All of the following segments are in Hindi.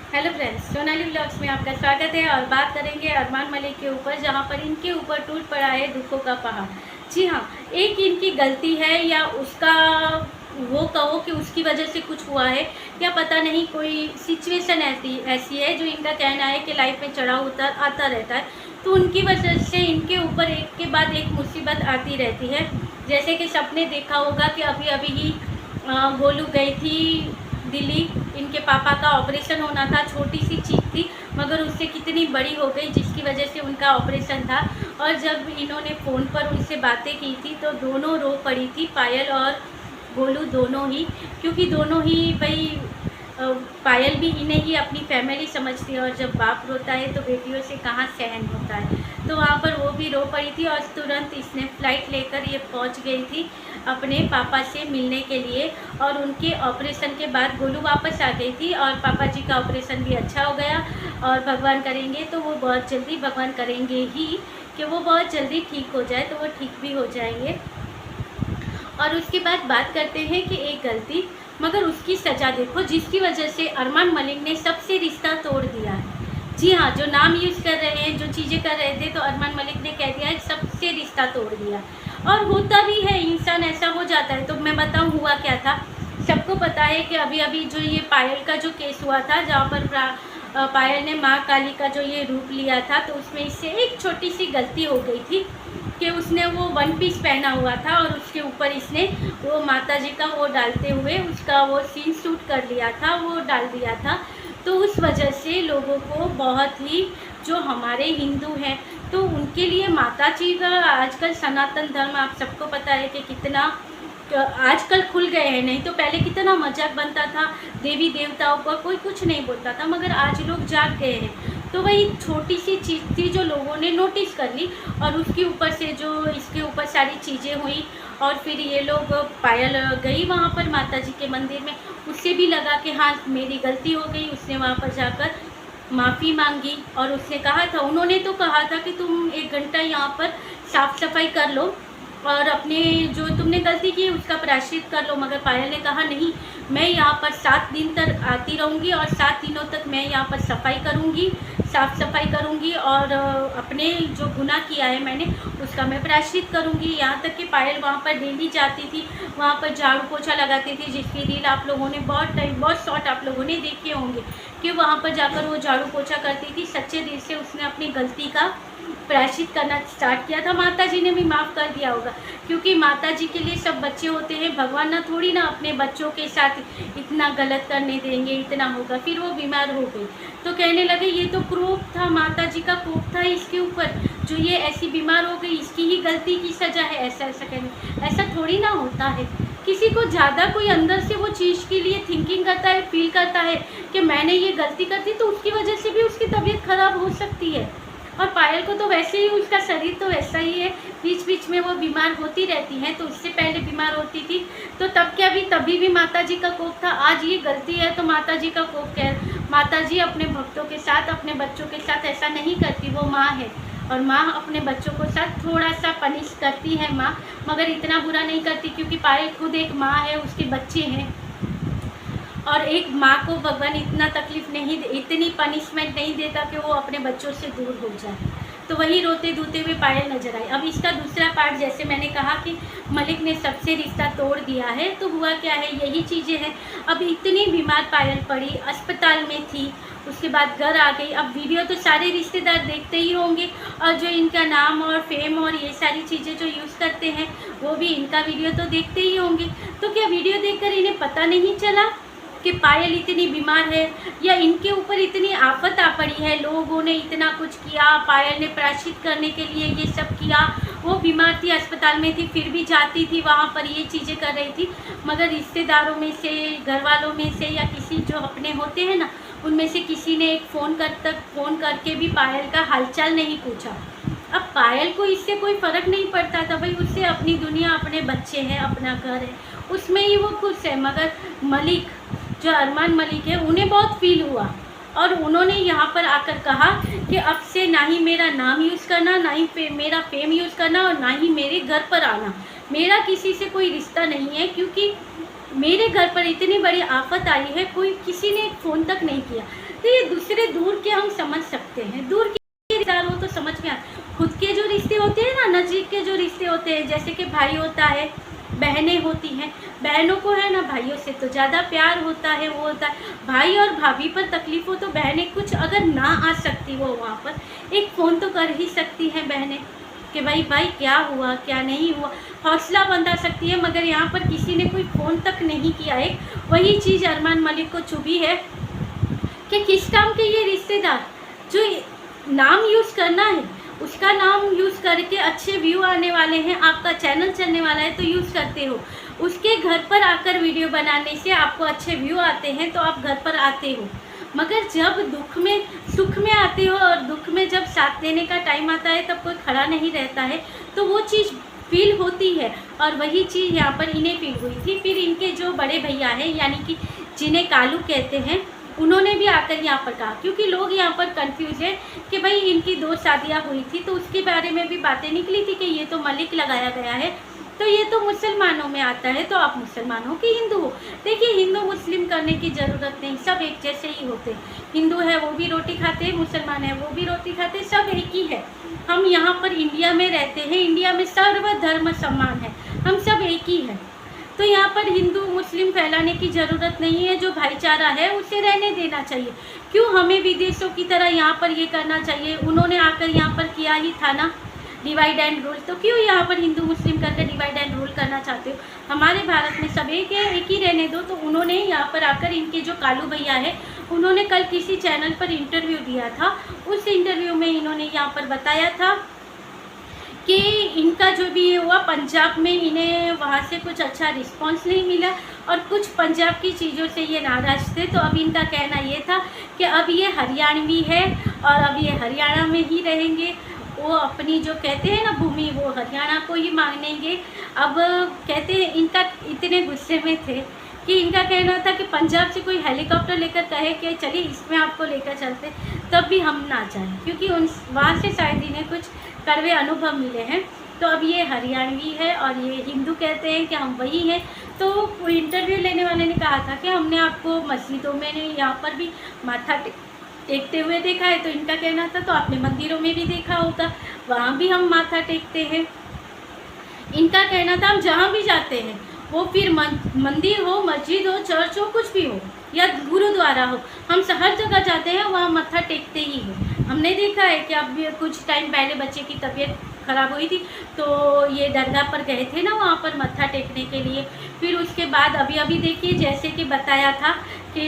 हेलो फ्रेंड्स, सोनाली व्लॉग्स में आपका स्वागत है। और बात करेंगे अरमान मलिक के ऊपर, जहां पर इनके ऊपर टूट पड़ा है दुखों का पहाड़। जी हाँ, एक इनकी गलती है या उसका वो कहो कि उसकी वजह से कुछ हुआ है या पता नहीं, कोई सिचुएशन ऐसी है जो इनका कहना है कि लाइफ में चढ़ाव उतार आता रहता है, तो उनकी वजह से इनके ऊपर एक के बाद एक मुसीबत आती रहती है। जैसे कि सबने देखा होगा कि अभी अभी ही गोलू गई थी दिल्ली। इनके पापा का ऑपरेशन होना था, छोटी सी चीज़ थी मगर उससे कितनी बड़ी हो गई, जिसकी वजह से उनका ऑपरेशन था। और जब इन्होंने फ़ोन पर उनसे बातें की थी तो दोनों रो पड़ी थी, पायल और गोलू दोनों ही, क्योंकि दोनों ही भाई पायल भी इन्हें ही अपनी फैमिली समझती है, और जब बाप रोता है तो बेटियों से कहाँ सहन होता है। तो वहाँ पर वो भी रो पड़ी थी और तुरंत इसने फ़्लाइट लेकर ये पहुँच गई थी अपने पापा से मिलने के लिए। और उनके ऑपरेशन के बाद गोलू वापस आ गई थी और पापा जी का ऑपरेशन भी अच्छा हो गया। और भगवान करेंगे तो वो बहुत जल्दी, भगवान करेंगे ही कि वो बहुत जल्दी ठीक हो जाए, तो वो ठीक भी हो जाएंगे। और उसके बाद बात करते हैं कि एक गलती मगर उसकी सज़ा देखो, जिसकी वजह से अरमान मलिक ने सबसे रिश्ता तोड़ दिया है। जी हाँ, जो नाम यूज़ कर रहे हैं, जो चीज़ें कर रहे थे, तो अरमान मलिक ने कह दिया है सबसे रिश्ता तोड़ दिया। और होता भी है, इंसान ऐसा हो जाता है। तो मैं बताऊँ हुआ क्या था। सबको पता है कि अभी अभी जो ये पायल का जो केस हुआ था, जहाँ पर पायल ने माँ काली का जो ये रूप लिया था, तो उसमें इससे एक छोटी सी गलती हो गई थी कि उसने वो वन पीस पहना हुआ था और उसके ऊपर इसने वो माता जी का वो डालते हुए उसका वो सीन सूट कर लिया था, वो डाल दिया था। तो उस वजह से लोगों को बहुत ही, जो हमारे हिंदू हैं तो उनके लिए माता जी का आजकल सनातन धर्म, आप सबको पता है कि कितना आजकल खुल गए हैं। नहीं तो पहले कितना मजाक बनता था, देवी देवताओं पर कोई कुछ नहीं बोलता था, मगर आज लोग जाग गए हैं। तो वही छोटी सी चीज़ थी जो लोगों ने नोटिस कर ली, और उसके ऊपर से जो इसके ऊपर सारी चीज़ें हुई। और फिर ये लोग, पायल गई वहाँ पर माता जी के मंदिर में, उससे भी लगा कि हाँ मेरी गलती हो गई। उसने वहाँ पर जाकर माफ़ी मांगी और उसने कहा था, उन्होंने तो कहा था कि तुम 1 घंटा यहाँ पर साफ़ सफाई कर लो और अपने जो तुमने गलती की उसका प्रायश्चित कर लो। मगर पायल ने कहा नहीं, मैं यहाँ पर 7 दिन तक आती रहूँगी और 7 दिनों तक मैं यहाँ पर सफाई करूँगी, साफ़ सफाई करूँगी, और अपने जो गुनाह किया है मैंने उसका मैं प्रायश्चित करूँगी। यहाँ तक कि पायल वहाँ पर डेली जाती थी, वहाँ पर झाड़ू पोछा लगाती थी, जिसकी रील आप लोगों ने बहुत शॉर्ट आप लोगों ने देखे होंगे कि वहाँ पर जाकर वो झाड़ू पोछा करती थी। सच्चे दिल से उसने अपनी गलती का प्रायश्चित करना स्टार्ट किया था। माता जी ने भी माफ़ कर दिया होगा, क्योंकि माता जी के लिए सब बच्चे होते हैं। भगवान ना थोड़ी ना अपने बच्चों के साथ इतना गलत करने देंगे, इतना होगा। फिर वो बीमार हो गई तो कहने लगे ये तो क्रोध था, माता जी का कोप था इसके ऊपर, जो ये ऐसी बीमार हो गई इसकी ही गलती की सज़ा है। ऐसा ऐसा कहने, ऐसा थोड़ी ना होता है। किसी को ज़्यादा कोई अंदर से वो चीज़ के लिए थिंकिंग करता है, फील करता है कि मैंने ये गलती कर दी, तो उसकी वजह से भी उसकी तबीयत खराब हो सकती है। और पायल को तो वैसे ही उसका शरीर तो वैसा ही है, बीच बीच में वो बीमार होती रहती हैं। तो इससे पहले बीमार होती थी तो तब क्या भी, तभी भी माता जी का कोप था। आज ये गलती है तो माता जी का कोप क्या है। माता जी अपने भक्तों के साथ, अपने बच्चों के साथ ऐसा नहीं करती, वो माँ है। और माँ अपने बच्चों को साथ थोड़ा सा पनिश करती है माँ, मगर इतना बुरा नहीं करती, क्योंकि पायल खुद एक माँ है, उसके बच्चे हैं। और एक माँ को भगवान इतना तकलीफ नहीं, इतनी पनिशमेंट नहीं देता कि वो अपने बच्चों से दूर हो जाए। तो वही रोते धोते हुए पायल नजर आई। अब इसका दूसरा पार्ट, जैसे मैंने कहा कि मलिक ने सबसे रिश्ता तोड़ दिया है, तो हुआ क्या है, यही चीज़ें हैं। अब इतनी बीमार पायल पड़ी, अस्पताल में थी, उसके बाद घर आ गई। अब वीडियो तो सारे रिश्तेदार देखते ही होंगे, और जो इनका नाम और फेम और ये सारी चीज़ें जो यूज़ करते हैं वो भी इनका वीडियो तो देखते ही होंगे। तो क्या वीडियो देखकर इन्हें पता नहीं चला कि पायल इतनी बीमार है, या इनके ऊपर इतनी आफत आ पड़ी है। लोगों ने इतना कुछ किया, पायल ने प्रायश्चित करने के लिए ये सब किया। वो बीमार थी, अस्पताल में थी, फिर भी जाती थी वहाँ पर, ये चीज़ें कर रही थी। मगर रिश्तेदारों में से, घर वालों में से, या किसी जो अपने होते हैं ना, उनमें से किसी ने एक फ़ोन करके भी पायल का हालचाल नहीं पूछा। अब पायल को इससे कोई फ़र्क नहीं पड़ता था, भाई उससे अपनी दुनिया, अपने बच्चे हैं, अपना घर है, उसमें ही वो खुश है। मगर मलिक, जो अरमान मलिक है, उन्हें बहुत फील हुआ, और उन्होंने यहाँ पर आकर कहा कि अब से ना ही मेरा नाम यूज़ करना, ना ही मेरा फेम यूज़ करना, और ना ही मेरे घर पर आना। मेरा किसी से कोई रिश्ता नहीं है, क्योंकि मेरे घर पर इतनी बड़ी आफत आई है, कोई किसी ने फ़ोन तक नहीं किया। तो ये दूसरे दूर के हम समझ सकते हैं, दूर के रिश्तेदार हो तो समझ में आता। खुद के जो रिश्ते होते हैं ना, नज़दीक के जो रिश्ते होते हैं, जैसे कि भाई होता है, बहनें होती हैं, बहनों को है ना भाइयों से तो ज़्यादा प्यार होता है, वो होता है। भाई और भाभी पर तकलीफ़ हो तो बहनें कुछ अगर ना आ सकती वो वहाँ पर एक फ़ोन तो कर ही सकती हैं बहनें कि भाई क्या हुआ क्या नहीं हुआ, हौसला बंधा सकती है। मगर यहाँ पर किसी ने कोई फ़ोन तक नहीं किया है। वही चीज़ अरमान मलिक को चुभी है कि किस काम के ये रिश्तेदार, जो नाम यूज़ करना है उसका नाम यूज़ करके अच्छे व्यू आने वाले हैं, आपका चैनल चलने वाला है तो यूज़ करते हो। उसके घर पर आकर वीडियो बनाने से आपको अच्छे व्यू आते हैं तो आप घर पर आते हो। मगर जब दुख में सुख में आते हो और दुख में जब साथ देने का टाइम आता है तब कोई खड़ा नहीं रहता है, तो वो चीज़ फील होती है। और वही चीज़ यहाँ पर इन्हें फील हुई थी। फिर इनके जो बड़े भैया हैं, यानी कि जिन्हें कालू कहते हैं, उन्होंने भी आकर यहाँ पर कहा, क्योंकि लोग यहाँ पर कंफ्यूज है कि भाई इनकी 2 शादियाँ हुई थी तो उसके बारे में भी बातें निकली थी कि ये तो मलिक लगाया गया है, तो ये तो मुसलमानों में आता है, तो आप मुसलमान हो कि हिंदू हो। देखिए, हिंदू मुस्लिम करने की ज़रूरत नहीं, सब एक जैसे ही होते। हिंदू है वो भी रोटी खाते हैं, मुसलमान है वो भी रोटी खाते हैं, सब एक ही है। हम यहाँ पर इंडिया में रहते हैं, इंडिया में सर्वधर्म सम्मान है, हम सब एक ही हैं। तो यहाँ पर हिंदू मुस्लिम फैलाने की ज़रूरत नहीं है। जो भाईचारा है उसे रहने देना चाहिए। क्यों हमें विदेशों की तरह यहाँ पर ये करना चाहिए? उन्होंने आकर यहाँ पर किया ही था ना डिवाइड एंड रूल, तो क्यों यहाँ पर हिंदू मुस्लिम करके डिवाइड एंड रूल करना चाहते हो? हमारे भारत में सब एक है, एक ही रहने दो। तो उन्होंने यहाँ पर आकर, इनके जो कालू भैया है, उन्होंने कल किसी चैनल पर इंटरव्यू दिया था। उस इंटरव्यू में इन्होंने यहाँ पर बताया था कि इनका जो भी ये हुआ पंजाब में, इन्हें वहाँ से कुछ अच्छा रिस्पांस नहीं मिला और कुछ पंजाब की चीज़ों से ये नाराज़ थे। तो अब इनका कहना ये था कि अब ये हरियाणवी है और अब ये हरियाणा में ही रहेंगे। वो अपनी जो कहते हैं ना भूमि, वो हरियाणा को ही मांगेंगे। अब कहते हैं इनका इतने गुस्से में थे कि इनका कहना था कि पंजाब से कोई हेलीकॉप्टर लेकर कहे कि चलिए इसमें आपको लेकर चलते, तब भी हम ना जाएं, क्योंकि उन वहाँ से शायद इन्हें कुछ कड़वे अनुभव मिले हैं। तो अब ये हरियाणवी है और ये हिंदू कहते हैं कि हम वही हैं। तो इंटरव्यू लेने वाले ने कहा था कि हमने आपको मस्जिदों में यहाँ पर भी माथा टेकते हुए देखा है। तो इनका कहना था तो आपने मंदिरों में भी देखा होगा, वहाँ भी हम माथा टेकते हैं। इनका कहना था हम जहाँ भी जाते हैं, वो फिर मंदिर हो, मस्जिद हो, चर्च हो, कुछ भी हो या गुरुद्वारा हो, हम हर जगह जाते हैं वहाँ माथा टेकते ही हैं। हमने देखा है कि अब कुछ टाइम पहले बच्चे की तबीयत ख़राब हुई थी तो ये दरगाह पर गए थे ना, वहाँ पर मत्था टेकने के लिए। फिर उसके बाद अभी देखिए, जैसे कि बताया था कि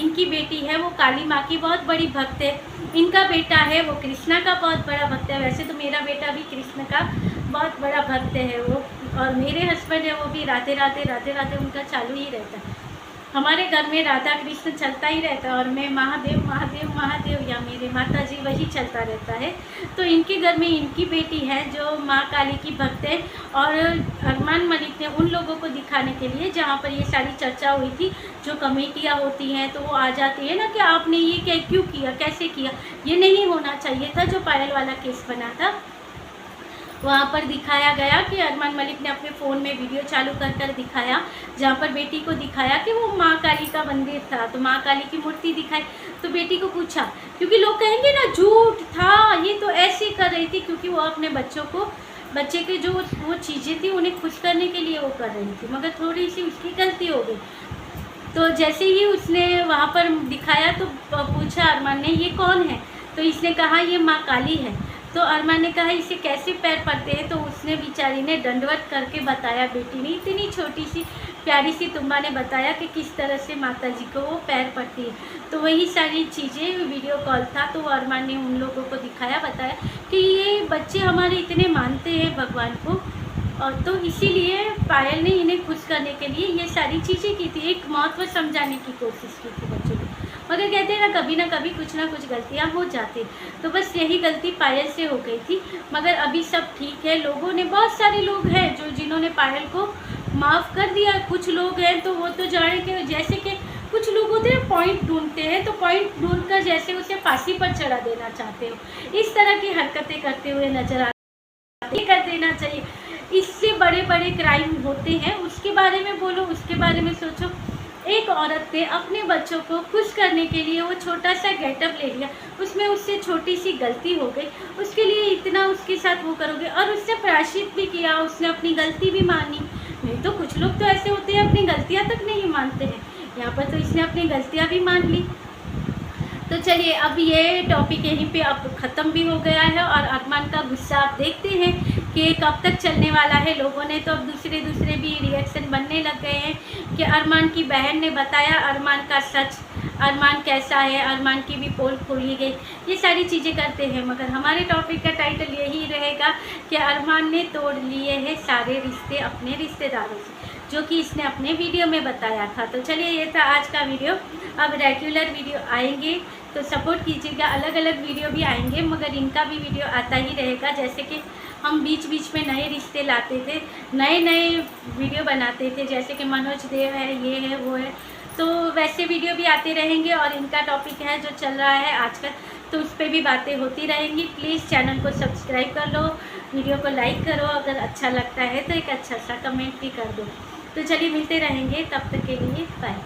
इनकी बेटी है वो काली माँ की बहुत बड़ी भक्त है, इनका बेटा है वो कृष्णा का बहुत बड़ा भक्त है। वैसे तो मेरा बेटा भी कृष्ण का बहुत बड़ा भक्त है वो, और मेरे हस्बैंड है वो भी राधे राधे उनका चालू ही रहता है। हमारे घर में राधा कृष्ण चलता ही रहता है और मैं महादेव महादेव महादेव या मेरे माता जी वही चलता रहता है। तो इनके घर में इनकी बेटी है जो माँ काली की भक्त है। और अरमान मलिक ने उन लोगों को दिखाने के लिए, जहाँ पर ये सारी चर्चा हुई थी, जो कमेटियाँ होती हैं तो वो आ जाती है ना कि आपने ये क्यों किया, कैसे किया, ये नहीं होना चाहिए था। जो पायल वाला केस बना था वहाँ पर दिखाया गया कि अरमान मलिक ने अपने फ़ोन में वीडियो चालू कर दिखाया, जहाँ पर बेटी को दिखाया कि वो माँ काली का मंदिर था, तो माँ काली की मूर्ति दिखाई। तो बेटी को पूछा, क्योंकि लोग कहेंगे ना झूठ था, ये तो ऐसे कर रही थी, क्योंकि वो अपने बच्चे के जो वो चीज़ें थी उन्हें खुश करने के लिए वो कर रही थी, मगर थोड़ी सी उसकी गलती हो गई। तो जैसे ही उसने वहाँ पर दिखाया तो पूछा अरमान ने, ये कौन है? तो इसने कहा ये माँ काली है। तो अरमान ने कहा इसे कैसे पैर पड़ते हैं? तो उसने बेचारी ने दंडवत करके बताया, बेटी ने इतनी छोटी सी प्यारी सी तुम्बा ने बताया कि किस तरह से माता जी को वो पैर पड़ती है। तो वही सारी चीज़ें वीडियो कॉल था, तो अरमान ने उन लोगों को दिखाया, बताया कि ये बच्चे हमारे इतने मानते हैं भगवान को, और तो इसीलिए पायल ने इन्हें खुश करने के लिए ये सारी चीज़ें की थी, एक महत्व समझाने की कोशिश की थी बच्चों को। मगर कहते हैं ना कभी कुछ ना कुछ गलतियाँ हो जाती, तो बस यही गलती पायल से हो गई थी। मगर अभी सब ठीक है। लोगों ने, बहुत सारे लोग हैं जिन्होंने पायल को माफ़ कर दिया। कुछ लोग हैं तो वो तो जाने के, जैसे कि कुछ लोग होते हैं पॉइंट ढूंढते हैं, तो पॉइंट ढूंढकर जैसे उसे फांसी पर चढ़ा देना चाहते हो, इस तरह की हरकतें करते हुए नजर आते। कर देना चाहिए, इससे बड़े बड़े क्राइम होते हैं, उसके बारे में बोलो, उसके बारे में सोचो। एक औरत ने अपने बच्चों को खुश करने के लिए वो छोटा सा गेटअप ले लिया, उसमें उससे छोटी सी गलती हो गई, उसके लिए इतना उसके साथ वो करोगे, और उससे प्रायश्चित भी किया, उसने अपनी गलती भी मानी। नहीं तो कुछ लोग तो ऐसे होते हैं अपनी गलतियाँ तक नहीं मानते हैं, यहाँ पर तो इसने अपनी गलतियाँ भी मान ली। तो चलिए अब ये टॉपिक यहीं पे अब ख़त्म भी हो गया है, और अरमान का गुस्सा आप देखते हैं कि कब तक चलने वाला है। लोगों ने तो अब दूसरे भी रिएक्शन बनने लग गए हैं कि अरमान की बहन ने बताया अरमान का सच, अरमान कैसा है, अरमान की भी पोल खोली गई, ये सारी चीज़ें करते हैं। मगर हमारे टॉपिक का टाइटल यही रहेगा कि अरमान ने तोड़ लिए हैं सारे रिश्ते अपने रिश्तेदारों से, जो कि इसने अपने वीडियो में बताया था। तो चलिए ये था आज का वीडियो। अब रेगुलर वीडियो आएंगे तो सपोर्ट कीजिएगा, अलग अलग वीडियो भी आएंगे, मगर इनका भी वीडियो आता ही रहेगा। जैसे कि हम बीच बीच में नए रिश्ते लाते थे, नए नए वीडियो बनाते थे, जैसे कि मनोज देव है, ये है वो है, तो वैसे वीडियो भी आते रहेंगे। और इनका टॉपिक है जो चल रहा है आजकल, तो उस पर भी बातें होती रहेंगी। प्लीज़ चैनल को सब्सक्राइब कर लो, वीडियो को लाइक करो, अगर अच्छा लगता है तो एक अच्छा सा कमेंट भी कर दो। तो चलिए मिलते रहेंगे, तब तक के लिए बाय।